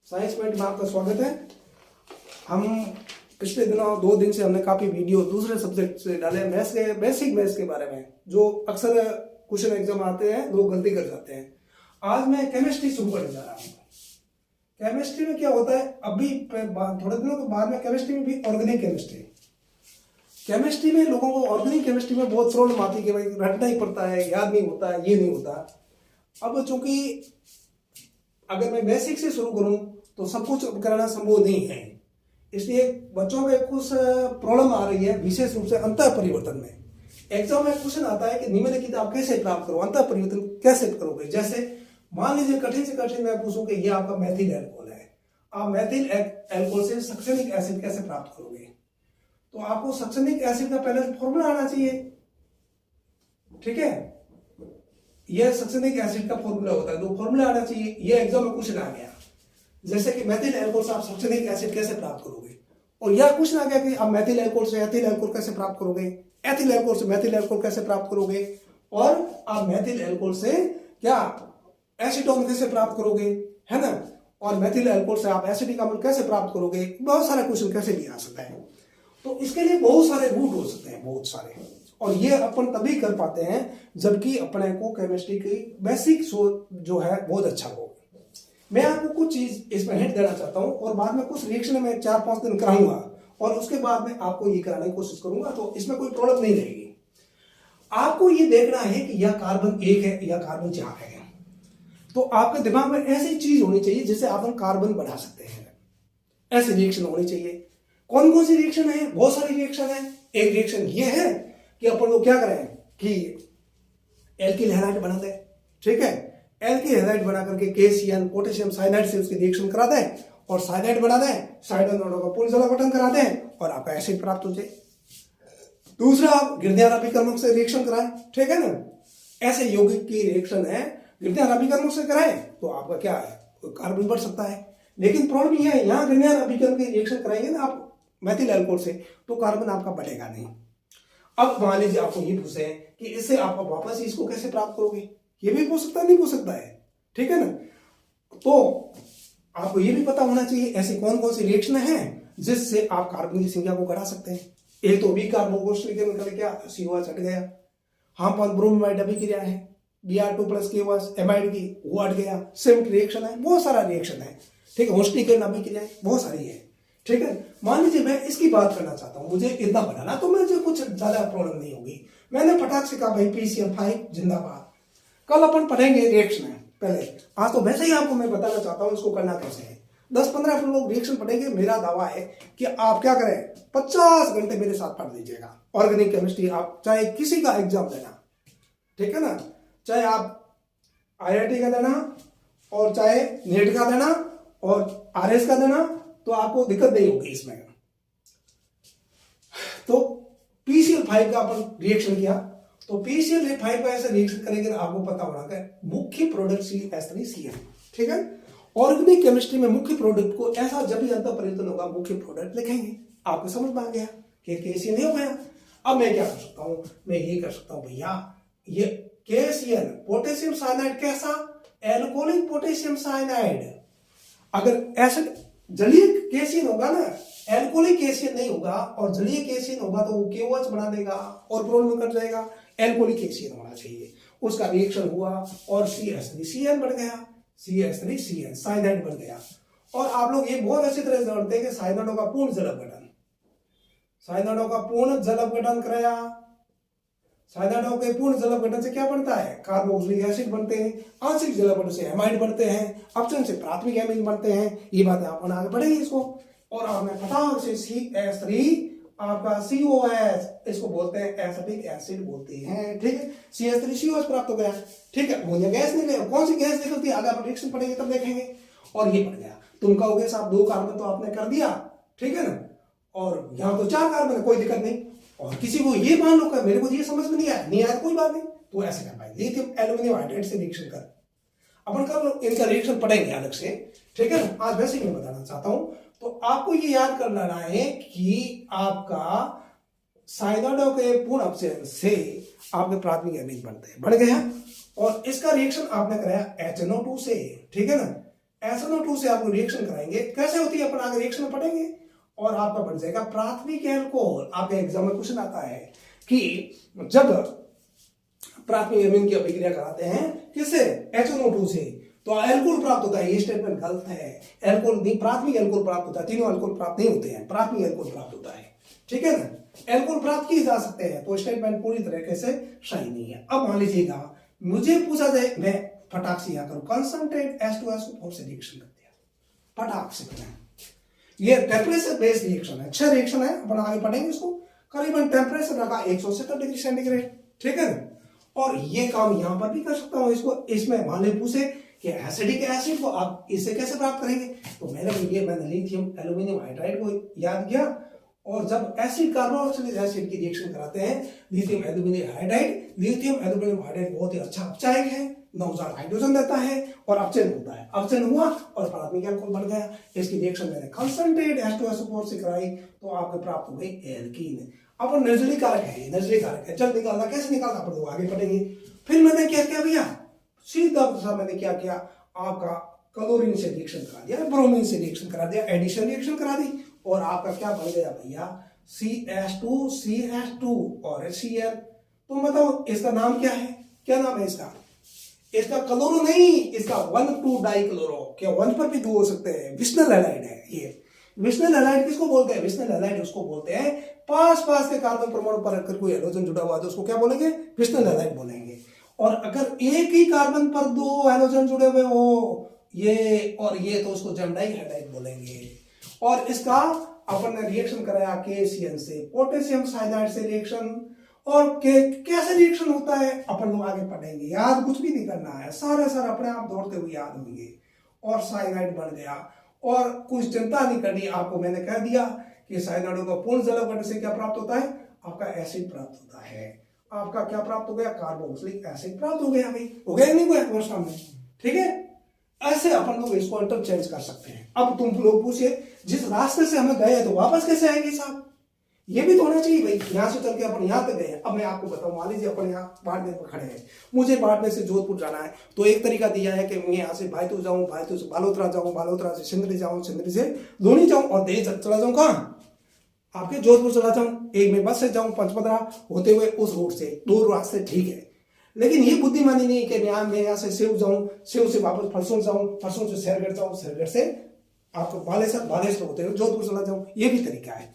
Science point में आपका स्वागत है। हम पिछले दिनों 2 दिन से हमने काफी वीडियो दूसरे सब्जेक्ट से डाले मैथ्स के बेसिक मैथ्स के बारे में, जो अक्सर क्वेश्चन एग्जाम आते हैं, लोग गलती कर जाते हैं। आज मैं केमिस्ट्री शुरू करने जा रहा हूँ। केमिस्ट्री में क्या होता है, अभी थोड़े दिनों के बाद में केमिस्ट्री में भी ऑर्गेनिक केमिस्ट्री में लोगों को ऑर्गेनिक केमिस्ट्री में बहुत प्रॉब्लम आती है कि भाई रटना ही पड़ता है, याद नहीं होता, ये नहीं होता। अब चूंकि अगर मैं बेसिक से शुरू करूं तो सब कुछ कराना संभव नहीं है, इसलिए बच्चों में कुछ प्रॉब्लम आ रही है, विशेष रूप से अंतः परिवर्तन में। एग्जाम में क्वेश्चन आता है कि निम्नलिखित आप कैसे प्राप्त करो, अंतः परिवर्तन कैसे करोगे। जैसे मान लीजिए कठिन से कठिन मैं पूछूं कि ये आपका मैथिल एल्कोहल है, आप मैथिल एल्कोहल से सक्सेनिक एसिड कैसे प्राप्त करोगे। तो आपको सक्सेनिक एसिड का पहले फॉर्मूला आना चाहिए, ठीक है। यह सक्सेनिक एसिड का फॉर्मूला होता है, तो फॉर्मूला आना चाहिए। यह एग्जाम में क्वेश्चन आ गया, जैसे कि मैथिल एल्कोहल से आप सक्सेनिक एसिड कैसे प्राप्त करोगे। और यह क्वेश्चन आ गया कि आप मैथिल एल्कोहल से एथिल एल्कोहल कैसे प्राप्त करोगे, एथिल एल्कोहल से मैथिल एल्कोहल कैसे प्राप्त करोगे, और आप मैथिल एल्कोहल से क्या एसीटोन कैसे प्राप्त करोगे, है ना। और मैथिल एल्कोहल से आप एसिटिक अम्ल कैसे प्राप्त करोगे। बहुत सारे क्वेश्चन कैसे भी आ सकता है। तो इसके लिए बहुत सारे रूट हो सकते हैं, बहुत सारे। और ये अपन तभी कर पाते हैं जबकि अपने को केमिस्ट्री की बेसिक जो है बहुत अच्छा हो। मैं आपको कुछ चीज इसमें हिंट देना चाहता हूं, और बाद में कुछ रिएक्शन में 4-5 दिन कराऊंगा, और उसके बाद में आपको ये कराने की कोशिश करूंगा, तो इसमें कोई प्रॉब्लम नहीं रहेगी। आपको ये देखना है कि यह कार्बन 1 है या कार्बन 4 है। तो आपके दिमाग में ऐसी चीज होनी चाहिए जिससे आप कार्बन बढ़ा सकते हैं, ऐसे रिएक्शन होनी चाहिए। कौन कौन सी रिएक्शन है, बहुत सारी रिएक्शन है। एक रिएक्शन ये है कि अपन लोग क्या करें कि एल्किल हैलाइड बना दें, ठीक है। एल्किल हैलाइड बना करके KCN पोटेशियम साइनाइड से उसकी रिएक्शन करा दें, और साइनाइड बना दें, साइनाइड का पूर्ण जलावटन करा दें, और आपका एसिड प्राप्त हो जाए। दूसरा, आप गिरदियार अभिकर्मक से रिएक्शन कराएं, ठीक है ना। ऐसे यौगिक की रिएक्शन है, गिरदियार अभिकर्मक से कराएं तो आपका क्या है, कार्बन बढ़ सकता है। लेकिन प्रॉब्लम यह है, यहां गिरदियार अभिकर्मक की रिएक्शन कराएंगे ना आप मैथिल एल्कोहल से, तो कार्बन आपका बढ़ेगा नहीं। अब मान लीजिए आपको ये पूछे कि इससे आप वापस इसको कैसे प्राप्त करोगे, ये भी पूछ सकता है, नहीं पूछ सकता है, ठीक है ना। तो आपको ये भी पता होना चाहिए ऐसी कौन कौन सी रिएक्शन है जिससे आप कार्बन की संख्या को घटा सकते हैं। एक तो वी कार्बोक्सिलिक निकल क्या, COH हट गया। हाँ, ब्रोमाइड अभिक्रिया है, Br2+ KOH एमाइड की, वो हट गया। सिम्ट रिएक्शन है, बहुत सारा रिएक्शन है, ठीक है। होस्टिकन अभिक्रिया बहुत सारी है, ठीक है। मान लीजिए मैं इसकी बात करना चाहता हूं, मुझे इतना बनाना, तो मुझे कुछ ज्यादा प्रॉब्लम नहीं होगी। मैंने फटाक से कहा भाई PCl5 जिंदाबाद। कल अपन पढ़ेंगे रिएक्शन है पहले, आज तो वैसे ही आपको मैं बताना चाहता हूं इसको करना कैसे है। 10-15 लोग रिएक्शन पढ़ेंगे। मेरा दावा है कि आप क्या करें, 50 घंटे मेरे साथ पढ़ लीजिएगा ऑर्गेनिक केमिस्ट्री। आप चाहे किसी का एग्जाम देना, ठीक है ना, चाहे आप IIT का देना, और चाहे नेट का देना, और RS का देना, तो आपको दिक्कत नहीं होगी इसमें। तो PCl5 का अपन रिएक्शन किया, तो PCl5 का ऐसा रिएक्शन करेंगे तो आपको पता होना है मुख्य प्रोडक्ट CH3CN, ठीक है। ऑर्गेनिक केमिस्ट्री में मुख्य प्रोडक्ट को ऐसा जब भी अंतर परिवर्तन होगा मुख्य प्रोडक्ट लिखेंगे। आपको समझ में आ गया कि KCl नहीं हो गया। अब मैं क्या कर सकता हूं, मैं ये कर सकता हूं भैया, ये KCl पोटेशियम साइनाइड कैसा, एल्कोहलिक पोटेशियम साइनाइड। अगर एसिड जलीय KCl होगा ना, एल्कोहलिक KCl नहीं होगा, और जलीय KCl होगा तो वो KOH बना देगा और प्रॉब्लम कर जाएगा। एल्कोहलिक KCl होना चाहिए, उसका रिएक्शन हुआ और CH3CN बढ़ गया, CH3CN साइनाइड बन गया। और आप लोग ये बहुत अच्छी तरह से जानते हैं कि साइनाइडों का पूर्ण जल अपघटन, साइनाइडों का पूर्ण जल अपघटन कराया। साइनाइडों के पूर्ण जल अपघटन से क्या बनता है, कार्बोक्सिलिक एसिड बनते हैं, आंशिक जल अपघटन से एमाइड बनते हैं, अपचन से प्राथमिक एमाइड बनते हैं। ये बातें आप आगे बढ़ेंगे इसको। और आपने पता CH3 आपका COH, इसको बोलते हैं एसिटिक एसिड बोलते हैं, ठीक है। CH3COH प्राप्त हो गया, ठीक है। अमोनिया गैस निकले, कौन सी गैस निकलती है आगे आप रिएक्शन पढ़ेंगे तब देखेंगे। और ये बढ़ गया, तुम कहोगे साहब 2 कार्बन तो आपने कर दिया, ठीक है ना, और यहां तो 4 कार्बन है, कोई दिक्कत नहीं। और किसी को ये मान लो मेरे को ये समझ में नहीं आया कोई बात नहीं, तो ऐसे कर पाएंगे। लिथियम एल्यूमिनियम हाइड्राइड से रिएक्शन कर, अपन कल इनका रिएक्शन पढ़ेंगे अलग से, ठीक है ना। आज वैसे ही मैं बताना चाहता हूं। तो आपको ये याद कर लेना है कि आपका साइनाइडों के पूर्ण अपचयन से आपके प्राथमिक एमाइड बनते हैं, बढ़ गया। और इसका रिएक्शन आपने कराया HNO2 से, ठीक है ना। SnO2 से आप रिएक्शन कराएंगे, कैसे होती है अपन आगे रिएक्शन में पढ़ेंगे, और आपका बन जाएगा प्राथमिक अल्कोहल। आपके एग्जाम में क्वेश्चन आता है कि जब प्राथमिक अमीन की अभिक्रिया कराते हैं किससे, HNO2 से, तो अल्कोहल प्राप्त होता है। ये स्टेटमेंट गलत है। अल्कोहल नहीं, प्राथमिक अल्कोहल प्राप्त होता है। तीनों अल्कोहल प्राप्त नहीं होते हैं, प्राथमिक अल्कोहल प्राप्त होता है, ठीक है ना। अल्कोहल प्राप्त किए जा सकते हैं, तो स्टेटमेंट पूरी तरीके से सही नहीं है। अब मान लीजिएगा मुझे पूछा जाए, मैं फटाक से यहाँ करूं, कंसंट्रेट H2SO4 से रिएक्शन कर दिया, फटाक से करें। ये टेम्परेचर बेस्ड रिएक्शन है, अच्छा रिएक्शन है, अपन आगे पढ़ेंगे इसको। करीबन टेम्परेचर रखा 170 डिग्री सेंटीग्रेड, ठीक है। और ये काम यहां पर भी कर सकता हूं इसको। इसमें मान लीजिए पूछे कि एसिडिक एसिड को आप इससे कैसे प्राप्त करेंगे, तो मैंने लिथियम एल्यूमिनियम हाइड्राइड को याद किया, और जब एसिड कार्बोक्सिलिक एसिड की रिएक्शन कराते हैं lithium aluminium hydride, lithium aluminium hydride बहुत ही अच्छा अपचायक है, नौचार हाइड्रोजन देता है और अपचयन होता है। अपचयन हुआ और प्राथमिक अल्कोहल बन गया। इसकी रिएक्शन मैंने कंसंट्रेट H2SO4 से कराई, तो आपको प्राप्त हो गई एल्कीन। अब नजरी कारक है, नजरी कारक है, जब निकालना कैसे निकालना अपन लोग आगे पढ़ेंगे। फिर मैंने क्या किया भैया, सीधा मैंने क्या किया, आपका क्लोरीन से रिएक्शन करा दिया, ब्रोमीन से रिएक्शन करा दिया, एडिशन रिएक्शन करा दी, और आपका क्या बन गया भैया, CH2 CH2 और Cl। तो बताओ इसका नाम क्या है, क्या नाम है इसका, इसका क्लोरो नहीं, इसका 1,2 डाइक्लोरो, क्या 1 पर भी 2 हो सकते हैं, विस्नल हैलाइड है ये। विस्नल हैलाइड किसको बोलते हैं, विस्नल हैलाइड उसको बोलते हैं पास के कार्बन परमाणु पर अगर कोई हाइड्रोजन जुड़ा हुआ है उसको क्या बोलेंगे, विस्नल हैलाइड बोलेंगे। और अगर एक ही कार्बन पर 2 हाइड्रोजन जुड़े हुए हो, ये और ये, तो उसको जमडाई हैलाइड बोलेंगे। और इसका अपन ने रिएक्शन कराया KCN से, पोटेशियम साइनाइड से रिएक्शन, और कैसे रिएक्शन होता है अपन लोग आगे पढ़ेंगे, याद कुछ भी नहीं करना है, सारे अपने आप दौड़ते हुए याद होंगे। और साइनाइड बन गया, और कुछ चिंता नहीं करनी, आपको मैंने कह दिया कि साइनाइडों का पूर्ण जलावट से क्या प्राप्त होता है, आपका एसिड प्राप्त होता है। आपका क्या प्राप्त हो गया, कार्बोक्सिलिक एसिड प्राप्त हो गया भाई, हो गया नहीं हुआ हमारे सामने, ठीक है। ऐसे अपन लोग इसको इंटरचेंज कर सकते हैं। अब तुम लोग पूछे जिस रास्ते से हमें गए तो वापस कैसे आएंगे साहब, ये भी तो होना चाहिए भाई। यहां से चल के अपन यहां तक गए। अब मैं आपको बताऊं, मान लीजिए अपन यहाँ बाड़मेर पर खड़े हैं, मुझे बाड़मेर से जोधपुर जाना है, तो एक तरीका दिया है कि मैं यहाँ से भाईतू जाऊं, भाईतू से बालोतरा जाऊं, बालोतरा से सिंदरी जाऊं, सिंदरी से लोनी जाऊं, और देश चला जाऊं कहाँ, आपके जोधपुर चला जाऊं। एक में बस से जाऊं, 5-15 होते हुए उस रूट से, 2 रास्ते ठीक है। लेकिन ये बुद्धिमानी नहीं कि मैं यहाँ से शिव जाऊं, शिव से वापस फरसों जाऊं, फरसों से शहरगढ़ जाऊं, शहरगढ़ से आपको बालेश्वर होते हुए जोधपुर चला जाऊं, ये भी तरीका है।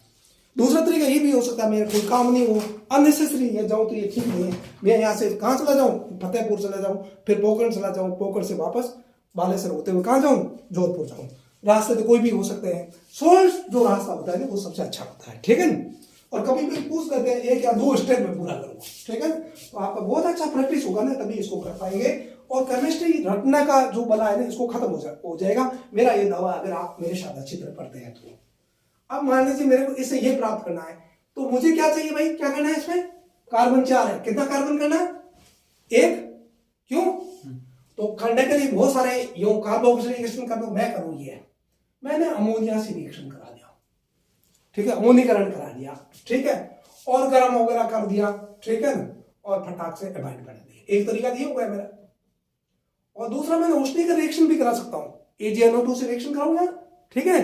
दूसरा तरीका ये भी हो सकता है, मेरा कोई काम नहीं हो, अननेसेसरी ये जाऊं तो ये ठीक नहीं है, मैं यहाँ से कहाँ चला जाऊं, फतेहपुर चला जाऊं, फिर पोखरण चला जाऊं, पोखरण से वापस बालेश्वर होते हुए कहाँ जाऊं, जोधपुर जाऊं। रास्ते तो कोई भी हो सकते हैं, सोर्स जो रास्ता होता है ना वो सबसे अच्छा होता है, ठीक है ना। और कभी भी पूछ लेते हैं 1 या 2 स्टेप में पूरा करूंगा, ठीक है। तो आपका बहुत अच्छा प्रैक्टिस होगा ना, तभी इसको कर पाएंगे। और केमिस्ट्री रटने का जो बला है ना, इसको खत्म हो जाएगा, मेरा ये दावा, अगर आप मेरे साथ अच्छी तरह पढ़ते हैं तो। अब मान लीजिए मेरे को इससे ये प्राप्त करना है, तो मुझे क्या चाहिए भाई, क्या करना है इसमें, कार्बन 4 है, कितना कार्बन करना है, 1, क्यों, तो करने के लिए बहुत सारे यूं कार्बोक्सिलिक रिएक्शन कर दो, मैं करूं ये, मैंने अमोनिया से रिएक्शन करा दिया, ठीक है, अमोनीकरण करा दिया, ठीक है, और गर्म वगैरह कर दिया, ठीक है ना, और फटाक से एबाइड कर दिया। एक तरीका ये हो गया मेरा। और दूसरा मैंने उष्णीकरण रिएक्शन भी करा सकता हूं, AgNO2 से रिएक्शन कराऊंगा, ठीक है,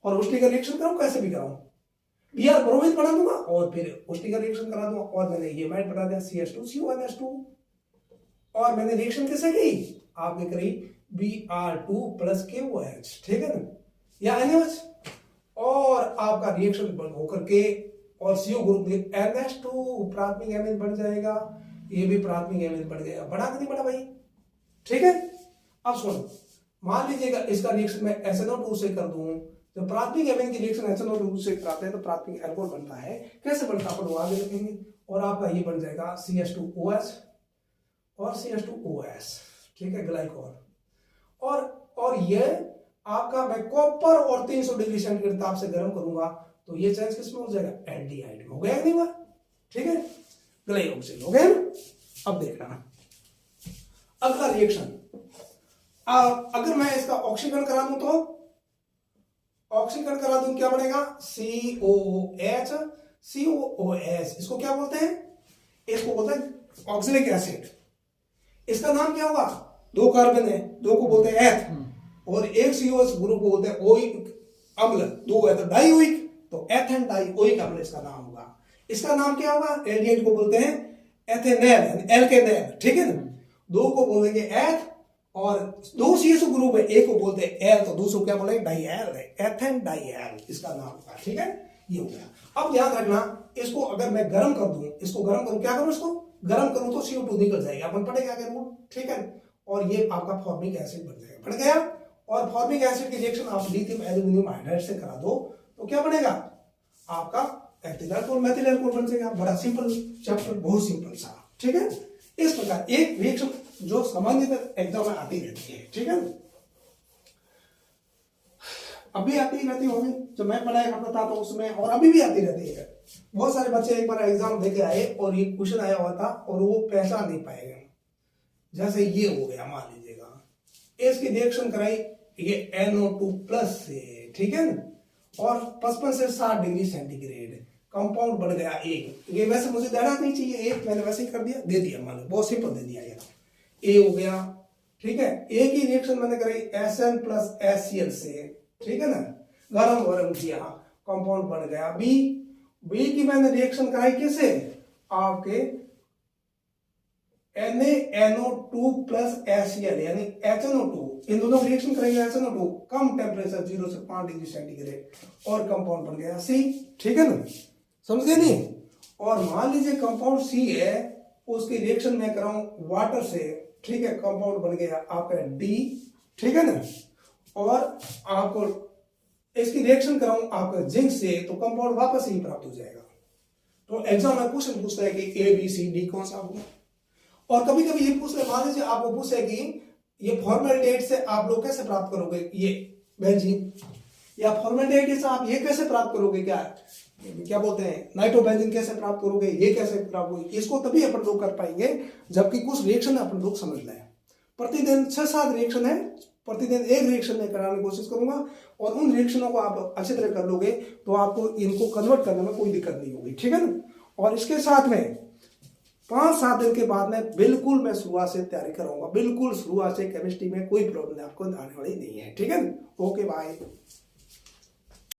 और उष्णीकरण रिएक्शन कराऊं, कैसे भी कराऊं, Br ब्रोमीन बना दूंगा और फिर उष्णीकरण रिएक्शन करा दूंगा, और मैंने ये एमाइड बना दिया CH2CONH2, और मैंने रिएक्शन कैसे की, आपने करी Br2 + KOH, ठीक है ना, या NaOH, और आपका रिएक्शन होकर के और CO ग्रुप में NH2 प्राथमिक एमिन बन जाएगा, ये भी प्राथमिक एमिन बन गया, बड़ा कि नहीं बड़ा भाई, ठीक है। अब सुनो, मान लीजिएगा इसका रिएक्शन मैं SNO2 से कर दूं, जब प्राथमिक एमिन की रिएक्शन SNO2 से कराते हैं तो प्राथमिक अल्कोहल बनता है, कैसे बनता है अपन आगे देखेंगे। और आपका ये बन जाएगा CH2OH और CH2OS, ठीक है, ग्लाइकोल। और ये आपका मैं कॉपर और 300 डिग्री सेंटीग्रेड ताप से गर्म करूंगा, तो ये चेंज किसमें हो जाएगा, एल्डिहाइड में, हो गया नहीं हुआ, ठीक है, ग्लाइकोल हो गया ना। अब देखना अगला रिएक्शन, अगर मैं इसका ऑक्सीकरण करा दूं, तो ऑक्सीकरण करा दूं क्या बनेगा, COOH COOS, इसको क्या बोलते हैं, इसको बोलते हैं ऑक्सैलिक एसिड। इसका नाम क्या होगा, 2 कार्बन है, 2 को बोलते हैं एथ, और एक COS ग्रुप को बोलते हैं ओइक अम्ल, दो है तो डाइओइक, तो एथेन डाइओइक अम्ल इसका नाम होगा। इसका नाम क्या होगा? एल्डिहाइड को बोलते हैं एथेनेल, एल्केनेल, ठीक है ना। दो को बोलेंगे एथ, और दो CSO ग्रुप है, एक को बोलते हैं एल, तो दूसरे को क्या बोलेंगे? डाइएल है, एथेन डाइएल इसका नाम होगा, ठीक है। ये हो गया। अब ध्यान रखना, इसको अगर मैं गर्म कर दूं, इसको गर्म करूं, क्या करूं? इसको गर्म करूं तो CO2 निकल जाएगा, अपन पढ़ेगा क्या रूल, ठीक है। और ये आपका फॉर्मिक एसिड बन जाएगा, बन गया। और फॉर्मिक एसिड की रिएक्शन आप लिथियम एल्यूमिनियम हाइड्राइड से करा दो तो क्या बनेगा? आपका एथिल अल्कोहल मेथिल अल्कोहल बन जाएगा। बड़ा सिंपल चैप्टर, बहुत सिंपल सा, ठीक है। इस प्रकार एक रिएक्शन जो सामान्यतः एग्जाम में आती रहती है, ठीक है। अभी आती रहती होगी, जब मैं पढ़ाई करता था तो उसमें, और अभी भी आती रहती है। बहुत सारे बच्चे एक बार एग्जाम देके आए और ये क्वेश्चन आया हुआ था और वो पहचान नहीं पाएगा। जैसे ये हो गया, मान लीजिएगा इसकी रिएक्शन कराई ये NO2 प्लस से, ठीक है ना, और 55 से 60 डिग्री सेंटीग्रेड कंपाउंड बन गया एक। ये वैसे मुझे देना नहीं चाहिए एक, मैंने वैसे ही कर दिया, दे दिया, मान लो बहुत सिंपल दे दिया ये। ए हो गया, ठीक है। ए की रिएक्शन मैंने कराई SN प्लस HCl से, ठीक है ना, गरम गरम किया, कंपाउंड बन गया बी। बी की मैंने रिएक्शन कराई किससे? आपके NaNO2 प्लस HCl यानी HNO2, इन दोनों की रिएक्शन करेंगे HNO2, कम टेम्परेचर 0 से 5 डिग्री सेंटीग्रेड, और कंपाउंड बन गया C, ठीक है ना, समझ गए नहीं। और मान लीजिए कंपाउंड C है, उसकी रिएक्शन मैं कराऊं वाटर से, ठीक है, कंपाउंड बन गया आपका D, ठीक है ना, और आपको इसकी रिएक्शन कराऊं आपका जिंक से, तो कंपाउंड वापस ही प्राप्त हो जाएगा। तो एग्जाम में क्वेश्चन पूछता है कि ABCD कौन सा होगा। और कभी कभी ये पूछ ले, मान लीजिए आपको पूछे कि ये फॉर्मेल्डिहाइड से आप लोग कैसे प्राप्त करोगे ये बेंजीन, या फॉर्मेल्डिहाइड से आप ये कैसे प्राप्त करोगे, क्या बोलते हैं नाइट्रोबेंजीन कैसे प्राप्त करोगे, ये कैसे प्राप्त होगी। इसको तभी अपन लोग कर पाएंगे जबकि कुछ रिएक्शन अपन लोग समझ लें। प्रतिदिन 6-7 रिएक्शन है, प्रतिदिन एक रिएक्शन में कराने की कोशिश करूंगा, और उन रिएक्शनों को आप अच्छी तरह कर लोगे तो आपको इनको कन्वर्ट करने में कोई दिक्कत नहीं होगी, ठीक है ना। और इसके साथ में 5-7 दिन के बाद में बिल्कुल मैं शुरुआत से तैयारी कराऊंगा, बिल्कुल शुरुआत से केमिस्ट्री में कोई प्रॉब्लम आपको आने वाली नहीं है, ठीक है ना। Okay bye.